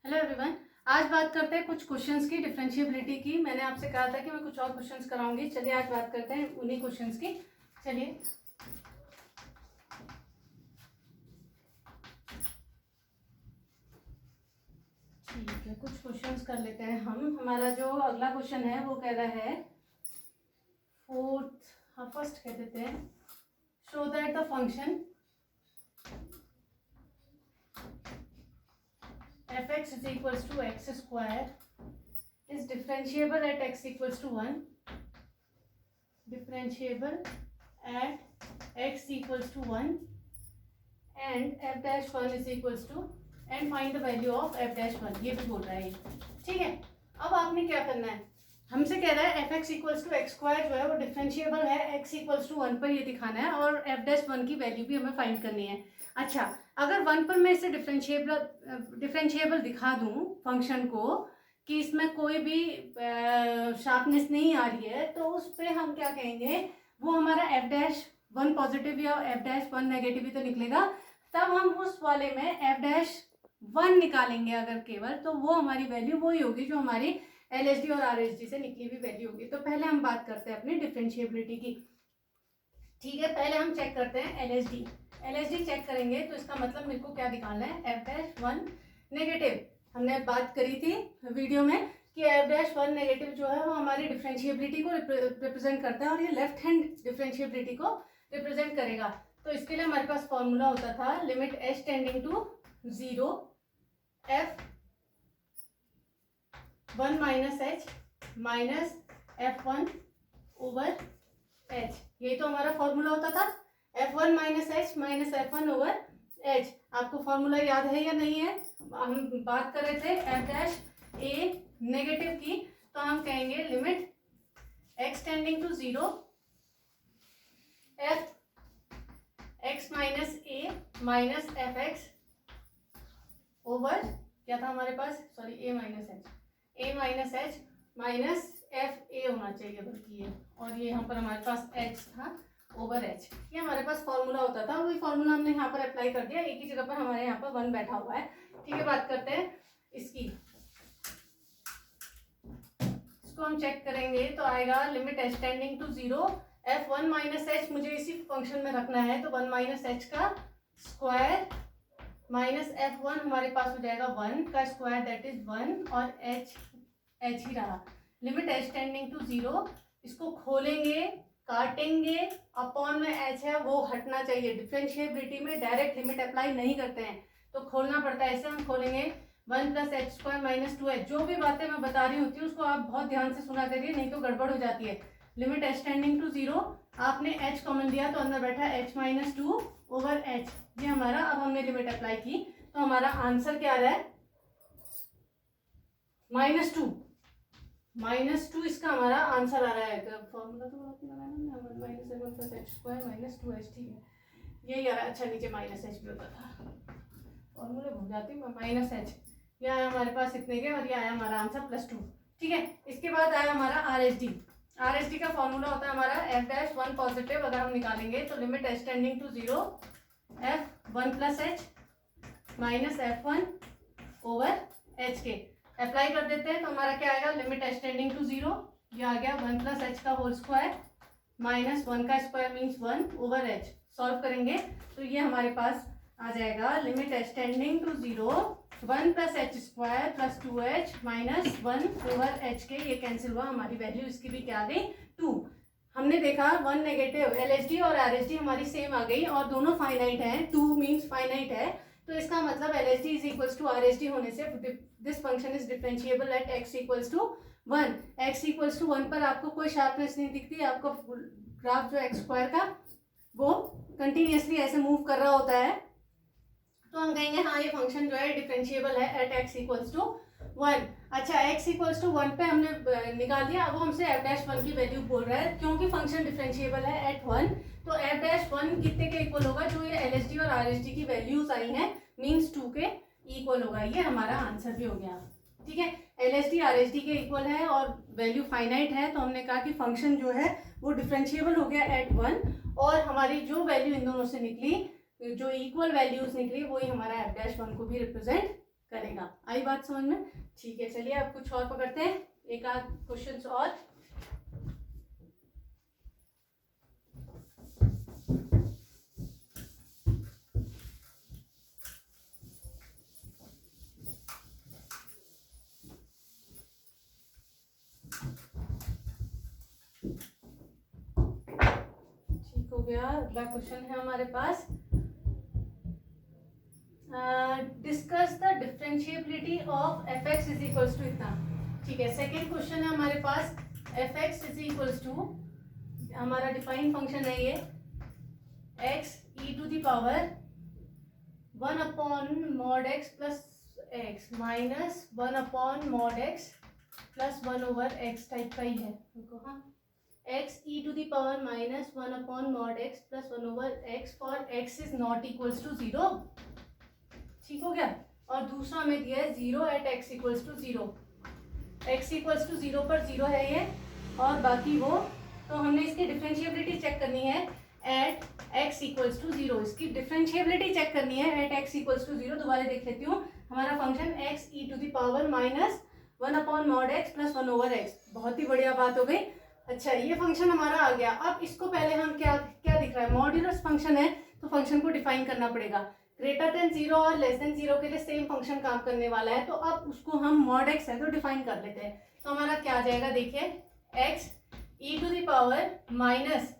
Hello everyone. आज बात करते हैं कुछ क्वेश्चंस की, डिफरेंशिएबिलिटी की। मैंने आपसे कहा था कि मैं कुछ और क्वेश्चंस कराऊंगी। चलिए आज बात करते हैं उन्हीं क्वेश्चंस की। चलिए ठीक है, कुछ क्वेश्चंस कर लेते हैं हम। हमारा जो अगला क्वेश्चन है वो कह रहा है फर्स्ट कह देते हैं, show that the function f(x) is equals to x square is differentiable at x equals to 1, differentiable at x equals to 1 and f dash 1 is equals to and find the value of f dash 1। ये भी बोल रहा है। ठीक है, अब आपने क्या करना है, हमसे कह रहा है f(x) equals to x square जो है वो डिफरेंशिएबल है x equals to 1 पर, ये दिखाना है और f dash 1 की वैल्यू भी हमें फाइंड करनी है। अच्छा, अगर 1 पर मैं इसे डिफरेंशिएबल दिखा दूं फंक्शन को कि इसमें कोई भी शार्पनेस नहीं आ रही है, तो उस पर हम क्या कहेंगे, वो हमारा f dash 1 पॉजिटिव या f dash 1 नेगेटिव ही तो निकलेगा। तब हम उस वाले में f dash 1 निकालेंगे अगर केवल, तो वो हमारी वैल्यू वही होगी जो हमारी LSD और RSD से निकली हुई वैल्यू होगी। तो पहले हम बात करते हैं अपनी डिफरेंशिएबिलिटी की। ठीक है, पहले हम चेक करते हैं LSD चेक करेंगे तो इसका मतलब मेरे को क्या निकालना है, f dash 1 नेगेटिव। हमने बात करी थी वीडियो में कि f dash 1 नेगेटिव जो है वो हमारी डिफरेंशिएबिलिटी को रिप्रेजेंट करता है और ये लेफ्ट हैंड डिफरेंशिएबिलिटी को रिप्रेजेंट करेगा। तो इसके लिए हमारे पास फॉर्मूला होता था limit h tending to 0 f(1 minus h minus f(1 over h)। यही तो हमारा फॉर्मूला होता था, f(1 minus h minus f(1 over h)। आपको फॉर्मूला याद है या नहीं है? हम बात कर रहे थे f डैश a नेगेटिव की, तो हम कहेंगे limit x tending to 0 f(x minus a minus f(x) over क्या था हमारे पास, sorry a minus h minus f(a) होना चाहिए बल्कि ये, और ये यहाँ पर हमारे पास h था ओवर h। ये हमारे पास फॉर्मूला होता था, वही फॉर्मूला हमने यहाँ पर अप्लाई कर दिया। एक ही जगह पर हमारे यहाँ पर 1 बैठा हुआ है। ठीक है, बात करते हैं इसकी। इसको हम चेक करेंगे तो आएगा limit h tending to 0 f(1 minus h), मुझे इसी फंक्शन में रखना है तो 1 माइनस h का स्क्वायर माइनस f(1) हमारे पास हो जाएगा 1 का स्क्वायर दैट इज 1 और h ही रहा। लिमिट h टेंडिंग टू 0, इसको खोलेंगे काटेंगे, अपॉन में h है वो हटना चाहिए। डिफरेंशिएबिलिटी में डायरेक्ट लिमिट अप्लाई नहीं करते हैं तो खोलना पड़ता है। ऐसे हम खोलेंगे 1 plus h square minus 2h। जो भी बातें मैं बता रही होती हूँ उसको आप बहुत ध्यान से सुना करिए, नहीं तो गड़बड़ हो जाती है। लिमिट h टेंडिंग टू 0, आपने h कॉमन लिया तो अंदर बैठा h माइनस 2 ओवर h। ये हमारा, अब हमने लिमिट अप्लाई की तो हमारा आंसर क्या आ रहा है, -2 इसका हमारा आंसर आ रहा है। फॉर्मूला तो minus h square minus 2h, ठीक है यही आ रहा है। अच्छा, नीचे माइनस h भी होता था, फॉर्मूले भूल जाती हूँ, माइनस h। ये आया हमारे पास इतने के, और ये आया हमारा आंसर +2। ठीक है, इसके बाद आया हमारा RSD का फॉर्मूला होता है हमारा f डैश 1 पॉजिटिव। अगर हम निकालेंगे तो limit h tending to 0 f(1 plus h minus f(1 over h) के अप्लाई कर देते हैं तो हमारा क्या आएगा, लिमिट h टेंडिंग टू 0, ये आ गया 1 प्लस h का होल स्क्वायर माइनस 1 का square means 1 over h। Solve करेंगे तो ये हमारे पास आ जाएगा limit h tending to 0 1 plus h square plus 2h minus 1 over h के। ये कैंसिल हुआ, हमारी वैल्यू इसकी भी क्या आ गई, 2। हमने देखा 1 नेगेटिव, LSD और RSD हमारी सेम आ गई और दोनों फाइनाइट है, 2 मीन्स फाइनाइट है। तो इसका मतलब LSD is equals to RSD होने से this function is differentiable at x equals to 1। x equals to 1 पर आपको कोई शार्पनेस नहीं दिखती, आपको ग्राफ जो x स्क्वायर का वो कंटिन्यूसली ऐसे मूव कर रहा होता है, तो हम कहेंगे हाँ ये फंक्शन जो है डिफरेंशिएबल है एट x इक्वल्स टू 1। अच्छा, x इक्वल्स टू 1 पे हमने निकाल दिया। अब हमसे f डैश 1 की वैल्यू बोल रहा है, क्योंकि फंक्शन डिफरेंशिएबल है एट 1, तो f डैश 1 कितने के इक्वल होगा, जो ये LSD और RSD की वैल्यूज आई हैं मीन्स 2 के इक्वल होगा। ये हमारा आंसर भी हो गया। ठीक है, LSD RSD के इक्वल है और वैल्यू फाइनाइट है, तो हमने कहा कि फंक्शन जो है वो डिफरेंशिएबल हो गया एट 1, और हमारी जो वैल्यू इन दोनों से निकली, जो इक्वल वैल्यूज निकली, वही हमारा f डैश 1 को भी रिप्रेजेंट करेगा। आई बात समझ में? ठीक है, चलिए अब कुछ और पकड़ते हैं, एक आध क्वेश्चन और। ठीक हो गया। अगला क्वेश्चन है हमारे पास, discuss the differentiability of f x is equals to इतना। ठीक है, सेकेंड क्वेश्चन है हमारे पास, f x is equals to, हमारा डिफाइंड फंक्शन है ये, x e to the power 1 upon mod x plus x minus 1 upon mod x plus 1 over x type का ही है। देखो, हाँ, x e to the power minus 1 upon mod x plus 1 over x for x is not equals to 0। ठीक हो गया। और दूसरा हमें दिया है 0 at x equals to 0, x equals to 0 पर 0 है ये, और बाकी वो, तो हमने इसकी डिफरेंशिएबिलिटी चेक करनी है एट एक्स इक्वल्स टू 0। इसकी डिफरेंशिएबिलिटी चेक करनी है एट एक्स इक्वल्स टू 0। दोबारा देख लेती हूँ, हमारा function x e to the power minus 1 upon mod x plus 1 over x, बहुत ही बढ़िया बात हो गई। अच्छा, ये फंक्शन हमारा आ गया। अब इसको पहले हम क्या क्या दिख रहा है, मॉड्यूलस फंक्शन है, तो फंक्शन को डिफाइन करना पड़ेगा। ग्रेटर देन 0 और लेस देन 0 के लिए सेम फंक्शन काम करने वाला है, तो अब उसको हम मॉड एक्स है तो डिफाइन कर लेते हैं। तो हमारा क्या आ जाएगा, देखिए, x e to the power minus,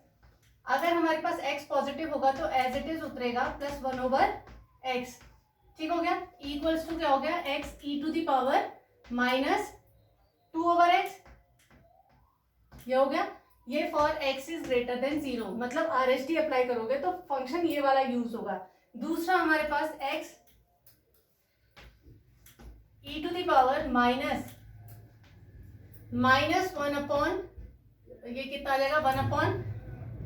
अगर हमारे पास x पॉजिटिव होगा तो एज इट इज उतरेगा प्लस 1 ओवर एक्स। ठीक हो गया। इक्वल्स टू क्या हो गया, x e to the power minus 2 over x, ये हो गया। ये for x is greater than 0, मतलब RHD अप्लाई करोगे तो फंक्शन ये वाला यूज होगा। दूसरा हमारे पास x e to the power minus 1 upon, ये कितना आ जाएगा, 1 अपॉन,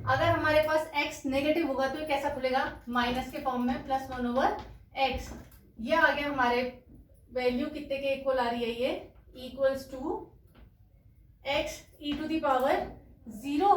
अगर हमारे पास x नेगेटिव होगा तो ये कैसा खुलेगा, माइनस के फॉर्म में, प्लस 1 ओवर x। ये आ गया हमारे वैल्यू कितने के इक्वल आ रही है, ये equals to x e to the power 0,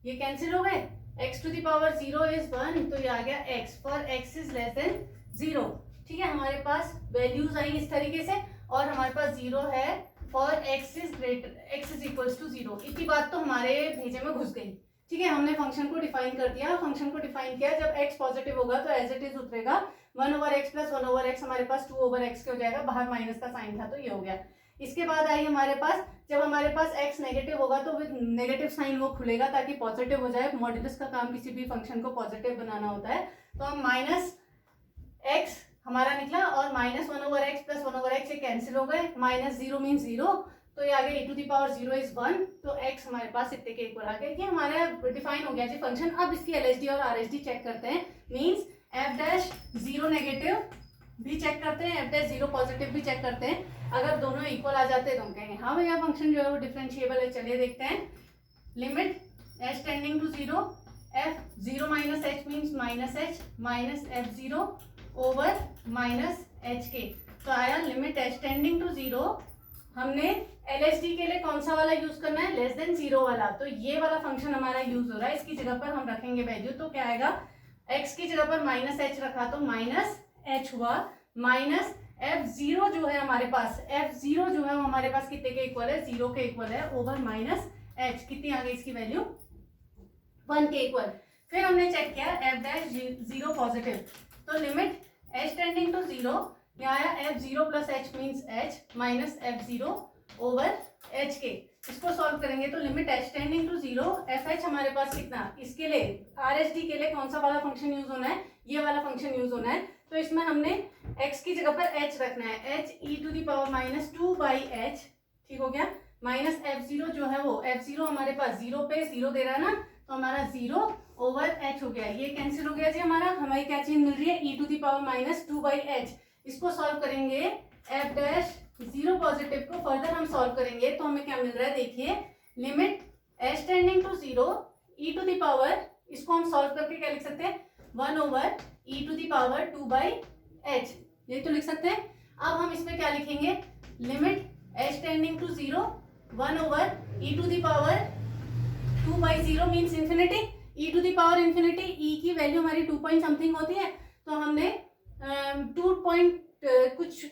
ये कैंसिल हो गए, x to the power 0 is 1, तो ये आ गया x for x is less than 0। ठीक है, हमारे पास वैल्यूज आई इस तरीके से, और हमारे पास 0 है for x is greater, x is equals to 0। इतनी बात तो हमारे भेजे में घुस गई। ठीक है, हमने फंक्शन को डिफाइन कर दिया। फंक्शन को डिफाइन किया, जब x पॉजिटिव होगा तो एज इट इज उतरेगा 1 over x plus 1 over x, हमारे पास 2 ओवर एक्स के हो जाएगा, बाहर माइनस का साइन था तो ये हो गया। इसके बाद आई हमारे पास, जब हमारे पास x नेगेटिव होगा तो विद नेगेटिव साइन वो खुलेगा ताकि पॉजिटिव हो जाए। मॉड्यूलस का काम किसी भी फंक्शन को पॉजिटिव बनाना होता है, तो हम माइनस x हमारा निकला, और minus 1 over x plus 1 over x ये कैंसिल हो गए, माइनस 0 मीन्स 0, तो ये आ गया e to the power 0 is 1, तो x हमारे पास इतने के इक्वल आ गया। ये हमारा डिफाइन हो गया जी फंक्शन। अब इसकी LHD और RHD चेक करते हैं, मीन्स f डैश 0 नेगेटिव भी चेक करते हैं, f डैश 0 पॉजिटिव भी चेक करते हैं। अगर दोनों इक्वल आ जाते हैं तो हम कहेंगे हाँ भैया फंक्शन जो है वो डिफरेंशिएबल है। चलिए देखते हैं, limit h tending to 0, f 0 minus h means minus h minus f0 over minus h के, तो आया लिमिट h टेंडिंग टू 0। हमने LHD के लिए कौन सा वाला यूज करना है, लेस देन 0 वाला, तो ये वाला फंक्शन हमारा यूज हो रहा है। इसकी जगह पर हम रखेंगे वैल्यू, तो क्या आएगा, x की जगह पर माइनस h रखा तो माइनस h हुआ, माइनस f0 जो है हमारे पास, f0 जो है वो हमारे पास कितने के इक्वल है, 0 के इक्वल है, ओवर माइनस h, कितनी आ गई इसकी वैल्यू, 1 के इक्वल। फिर हमने चेक किया f डैश 0 पॉजिटिव, तो लिमिट h टेंडिंग टू 0, यहाँ आया f0 plus h means h minus f0 over h के। इसको सॉल्व करेंगे तो limit h tending to 0, fh हमारे पास कितना, इसके लिए RHD के लिए कौन सा वाला फंक्शन यूज होना है, ये वाला फंक्शन यूज होना है। तो इसमें हमने x की जगह पर h रखना है, h e to the power minus 2 by h। ठीक हो गया, माइनस f0 जो है वो, f0 हमारे पास 0 पे 0 दे रहा है ना, तो हमारा 0 ओवर h हो गया, ये कैंसिल हो गया जी। हमारी क्या चीज मिल रही है, e to the power minus 2 by h। इसको सॉल्व करेंगे, f डैश 0 पॉजिटिव को फर्दर हम सॉल्व करेंगे तो हमें क्या मिल रहा है, देखिए, limit h tending to 0 e to the power, इसको हम सॉल्व करके क्या लिख सकते हैं, 1 over e to the power 2 by h, ये तो लिख सकते हैं। अब हम इसमें क्या लिखेंगे, limit h tending to 0 1 over e to the power 2 by 0 means infinity, e to the power infinity, e की वैल्यू हमारी 2 पॉइंट समथिंग होती है, तो हमने कुछ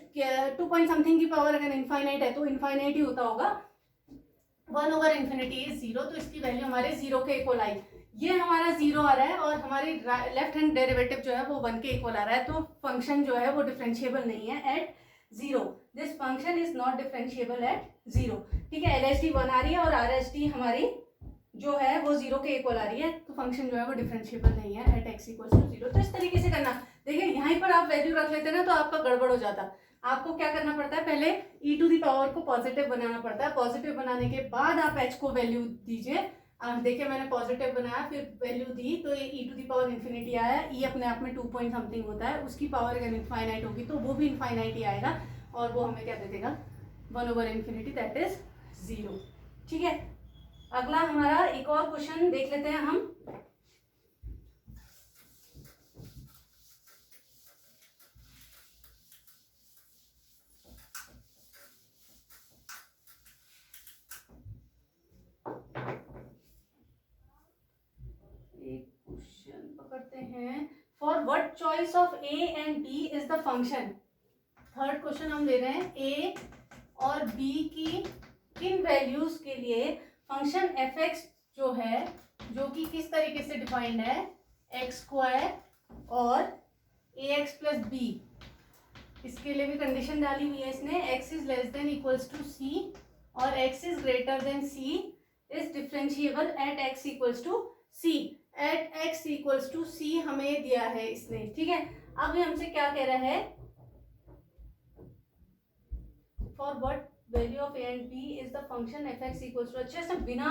2 पॉइंट समथिंग की पावर अगर इनफाइनाइट है तो इनफाइनाइट ही होता होगा, 1/∞ इज 0, तो इसकी वैल्यू हमारे 0 के इक्वल आई। ये हमारा 0 आ रहा है और हमारी लेफ्ट हैंड डेरिवेटिव जो है वो 1 के इक्वल आ रहा है, तो फंक्शन जो है वो डिफरेंशिएबल नहीं है at 0। This function is not differentiable at 0। ठीक है, LHD 1 आ रही है और RHD हमारी जो है वो 0 के इक्वल आ रही है, तो फंक्शन जो है वो डिफरेंशिएबल नहीं है एट x इक्वल टू 0। तो इस तरीके से करना। देखिए यहीं पर आप वैल्यू रख लेते ना तो आपका गड़बड़ हो जाता। आपको क्या करना पड़ता है, पहले e टू दी पावर को पॉजिटिव बनाना पड़ता है, पॉजिटिव बनाने के बाद आप h को वैल्यू दीजिए। देखिए मैंने पॉजिटिव बनाया फिर वैल्यू दी तो ये e to the power infinity आया। e अपने आप में 2 पॉइंट समथिंग होता है, उसकी पावर अगर इनफाइनाइट होगी तो वो भी इनफाइनाइट ही आएगा और वो हमें क्या दे देगा, 1/∞, दैट इज 0। ठीक है, अगला हमारा एक और क्वेश्चन देख लेते हैं हम। एक क्वेश्चन पकड़ते हैं, for what choice of a and b is the function. Third question हम ले रहे हैं, a और b की किन वैल्यूज के लिए फंक्शन fx जो है, जो कि किस तरीके से डिफाइंड है, x² और ax प्लस b, इसके लिए भी कंडीशन डाली हुई है इसने, x is less than equals to c और x is greater than c is differentiable at x equals to c। At x equals to c हमें दिया है इसने। ठीक है, अब ये हमसे क्या कह रहा है, for what value of a and b is the function fx equals to, अच्छा सब बिना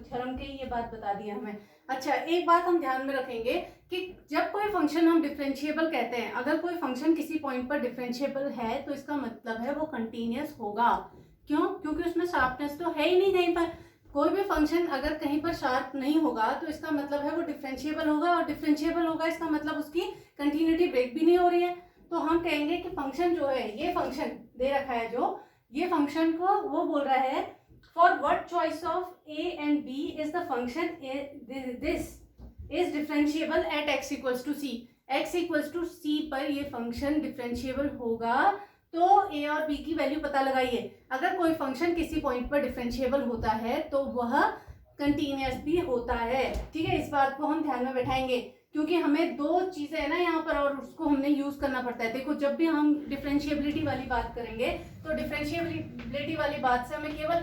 थ्योरम के ये बात बता दी हमें। अच्छा एक बात हम ध्यान में रखेंगे कि जब कोई फंक्शन हम डिफरेंशिएबल कहते हैं, अगर कोई फंक्शन किसी पॉइंट पर डिफरेंशिएबल है तो इसका मतलब है वो कंटिन्यूअस होगा। क्यों? क्योंकि उसमें शार्पनेस तो है ही नहीं कहीं पर। कोई भी फंक्शन अगर कहीं पर शार्प नहीं होगा तो इसका मतलब है वो डिफरेंशिएबल होगा, और डिफरेंशिएबल होगा इसका मतलब उसकी कंटिन्यूटी ब्रेक भी नहीं हो रही है। तो हम कहेंगे कि फंक्शन जो है, ये फंक्शन दे रखा है जो, ये फंक्शन को वो बोल रहा है for what choice of a and b is the function this is differentiable at x equals to c। x equals to c पर ये फंक्शन डिफरेंशिएबल होगा, तो a और b की वैल्यू पता लगाइए। अगर कोई फंक्शन किसी पॉइंट पर डिफरेंशिएबल होता है तो वह कंटिन्यूअस भी होता है। ठीक है, इस बात को हम ध्यान में बैठाएंगे क्योंकि हमें दो चीजें है ना यहाँ पर और उसको हमने यूज करना पड़ता है। देखो जब भी हम डिफरेंशिएबिलिटी वाली बात करेंगे तो डिफरेंशिएबिलिटी वाली बात से हमें केवल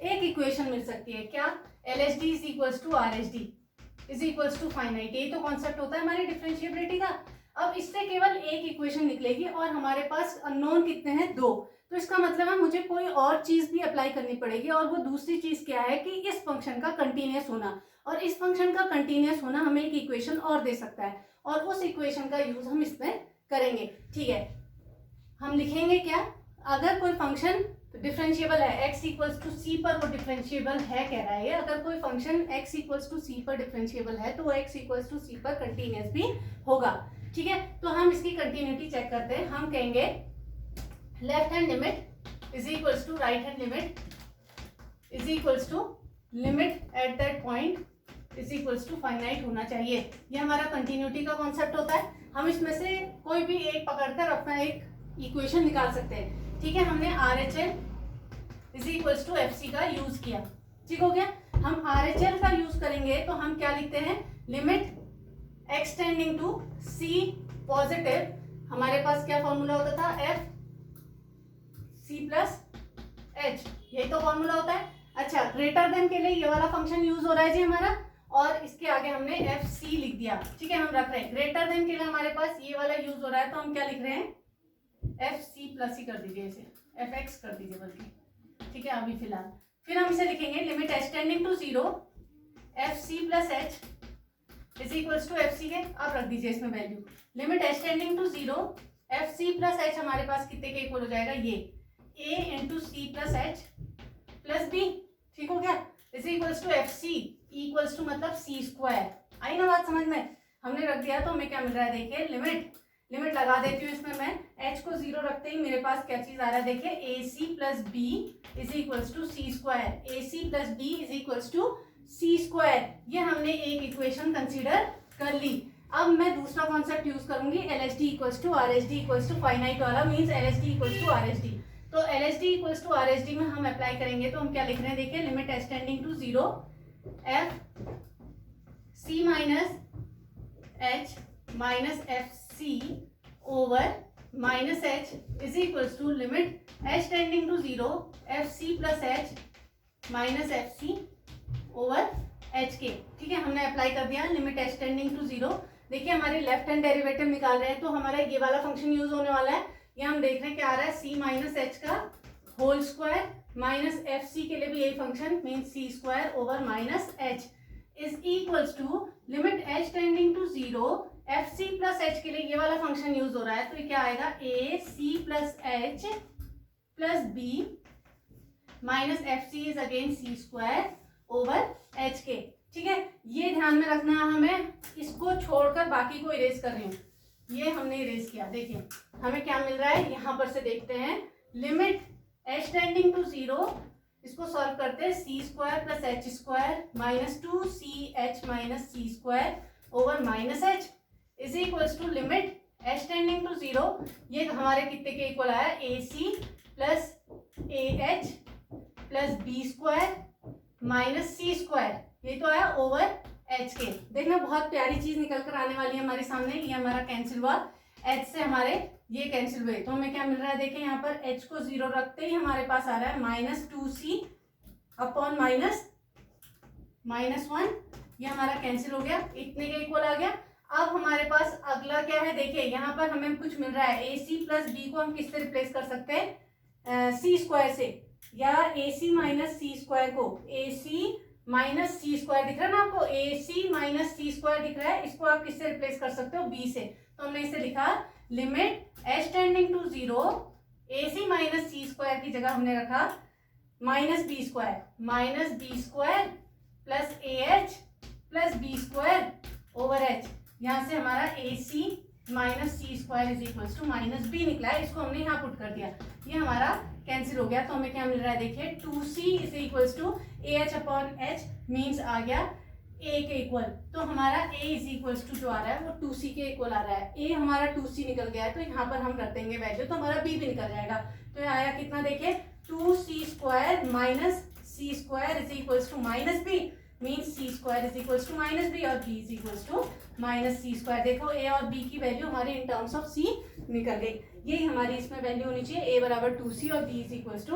एक इक्वेशन मिल सकती है, क्या, LHD is equals to RHD is equals to finite. यही तो कॉन्सेप्ट होता है हमारी डिफरेंशिएबिलिटी का। अब इससे केवल एक इक्वेशन निकलेगी और हमारे पास अननोन कितने हैं, 2। तो इसका मतलब है मुझे कोई और चीज भी अप्लाई करनी पड़ेगी, और वो दूसरी चीज क्या है कि इस फंक्शन का कंटिन्यूअस होना, और इस फंक्शन का कंटिन्यूअस होना हमें एक इक्वेशन और दे सकता है, और उस इक्वेशन का यूज हम इसमें करेंगे। ठीक है, हम लिखेंगे क्या, अगर कोई फंक्शन डिफरेंशिएबल है x इक्वल्स टू c पर, वो डिफरेंशिएबल है कह रहा है। अगर कोई function x equals to c पर डिफरेंशिएबल है तो वो x इक्वल्स टू c पर कंटिन्यूअस भी होगा। ठीक है, तो हम इसकी कंटिन्यूटी चेक करते हैं। हम कहेंगे left hand limit is equals to right hand limit is equals to limit at that point is equals to finite होना चाहिए। ये हमारा कंटिन्यूटी का कॉन्सेप्ट होता है। हम इसमें से कोई भी एक पकड़कर अपना एक इक्वेशन निकाल सकते हैं। ठीक है, हमने RHL is equals to FC का यूज किया। ठीक हो गया, हम RHL का यूज करेंगे तो हम क्या लिखते हैं, limit x tending to c positive, हमारे पास क्या फॉर्मूला होता था, FC प्लस h, यही तो फॉर्मूला होता है। अच्छा, ग्रेटर देन के लिए ये वाला फंक्शन यूज हो रहा है जी हमारा, और इसके आगे हमने FC लिख दिया। ठीक है, हम रख रहे हैं ग्रेटर देन के लिए हमारे पास ये वाला यूज हो रहा है, तो हम क्या लिख रहे हैं, FC प्लस ही कर दीजिए, इसे FX कर दीजिए बल्कि। ठीक है, अभी फिलहाल फिर हम इसे लिखेंगे limit h tending to 0 FC plus h is equals to FC के, आप रख दीजिए इसमें value, limit h tending to 0 FC plus h हमारे पास कितने के इक्वल हो जाएगा, ये a into c plus h plus b। ठीक हो गया, is equals to FC equals to मतलब c स्क्वायर। आई ना बात समझ में, हमने रख दिया तो हमें क्या मिल रहा है, देखिए लिमिट लगा देती हूँ इसमें मैं, h को 0 रखते ही मेरे पास क्या चीज आ रहा है, देखिए AC plus b is equals to c square, AC plus b is equals to c square. ये हमने एक इक्वेशन कंसीडर कर ली। अब मैं दूसरा कॉन्सेप्ट यूज करूंगी LHD equals to RHD equals to finite वाला, means LHD equals to RHD। तो LHD इक्वल्स टू RHD में हम अप्लाई करेंगे तो हम क्या लिख रहे हैं, देखिए limit h tending to 0 f c minus h minus f c over minus h is equals to limit h tending to 0 f c plus h minus f c over h के। ठीक है, हमने अप्लाई कर दिया limit h tending to 0। देखिए हमारे left hand derivative निकाल रहे हैं तो हमारा ये वाला फंक्शन यूज होने वाला है। ये हम देख रहे हैं क्या आ रहा है, सी माइनस एच का whole square minus f c के लिए भी यही function mean c square over minus h is equals to limit h tending to 0 f c plus h के लिए ये वाला फंक्शन यूज हो रहा है। तो ये क्या आएगा, a c plus h plus b minus f c is again c square over h के। ठीक है, ये ध्यान में रखना है हमें, इसको छोड़कर बाकी को इरेज कर रही हूँ, ये हमने इरेज किया। देखिए हमें क्या मिल रहा है, यहां पर से देखते हैं लिमिट एच टेंडिंग टू 0, इसको सॉल्व करते हैं c square plus h square minus 2ch minus c square over minus h is equals to limit h tending to 0, ये हमारे कितने के इक्वल आया, a c plus a h plus b square minus c square, ये तो आया over h के। देखना बहुत प्यारी चीज निकल कर आने वाली है हमारे सामने, ये हमारा कैंसिल हुआ, एच से हमारे ये कैंसिल हुए, तो हमें क्या मिल रहा है, देखिए यहाँ पर एच को 0 रखते ही हमारे पास आ रहा है माइनस 2c अपॉन माइनस 1, ये हमारा कैंसिल हो गया, इतने के इक्वल आ गया। अब हमारे पास अगला क्या है, देखिए यहाँ पर हमें कुछ मिल रहा है, ए सी प्लस बी को हम किससे रिप्लेस कर सकते हैं, सी स्क्वायर से, या ए सी माइनस सी स्क्वायर को, ए सी माइनस सी स्क्वायर दिख रहा है ना आपको, ए सी माइनस सी स्क्वायर दिख रहा है, इसको आप किससे रिप्लेस कर सकते हो, बी से। तो हमने इसे लिखा limit h tending to 0 a c minus c square की जगह हमने रखा minus b square plus a h plus b square over h, यहाँ से हमारा a c minus c square is equals to minus b निकला है, इसको हमने यहाँ पुट कर दिया, ये हमारा कैंसिल हो गया। तो हमें क्या मिल रहा है, देखिए 2c is equals to a h upon h means आ गया a के इक्वल, तो हमारा a इज इक्वल्स टू जो आ रहा है वो 2c के इक्वल आ रहा है, a हमारा 2c निकल गया है, तो यहाँ पर हम रख देंगे वैल्यू, तो हमारा b भी निकल जाएगा। तो आया कितना, देखिए 2c square minus c square is equals to minus b means c square is equals to minus b और b is equals to minus c square. देखो ए और बी की वैल्यू हमारी इन टर्म्स ऑफ सी निकल गई, यही हमारी इसमें वैल्यू होनी चाहिए, ए बराबर 2c और b is equals to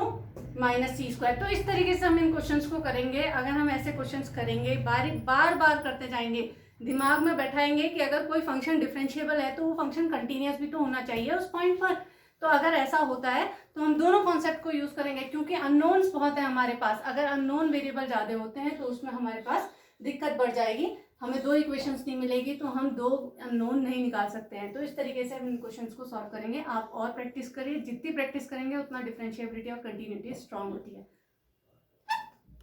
minus c square. तो इस तरीके से हम इन क्वेश्चंस को करेंगे। अगर हम ऐसे क्वेश्चंस करेंगे, बार बार करते जाएंगे, दिमाग में बैठाएंगे कि अगर कोई फंक्शन डिफरेंशिएबल है तो वो फंक्शन कंटिन्यूअस भी तो होना चाहिए उस पॉइंट पर। तो अगर ऐसा होता है तो हम दोनों कॉन्सेप्ट को यूज करेंगे, क्योंकि अननोन्स बहुत है हमारे पास, अगर अननोन वेरिएबल ज्यादा होते हैं तो उसमें हमारे पास दिक्कत बढ़ जाएगी, हमें 2 इक्वेशंस नहीं मिलेगी तो हम 2 अननोन नहीं निकाल सकते हैं। तो इस तरीके से हम इन क्वेश्चंस को सॉल्व करेंगे। आप और प्रैक्टिस करिए, जितनी प्रैक्टिस करेंगे उतना डिफरेंशिएबिलिटी और कंटिन्यूटी स्ट्रांग होती है।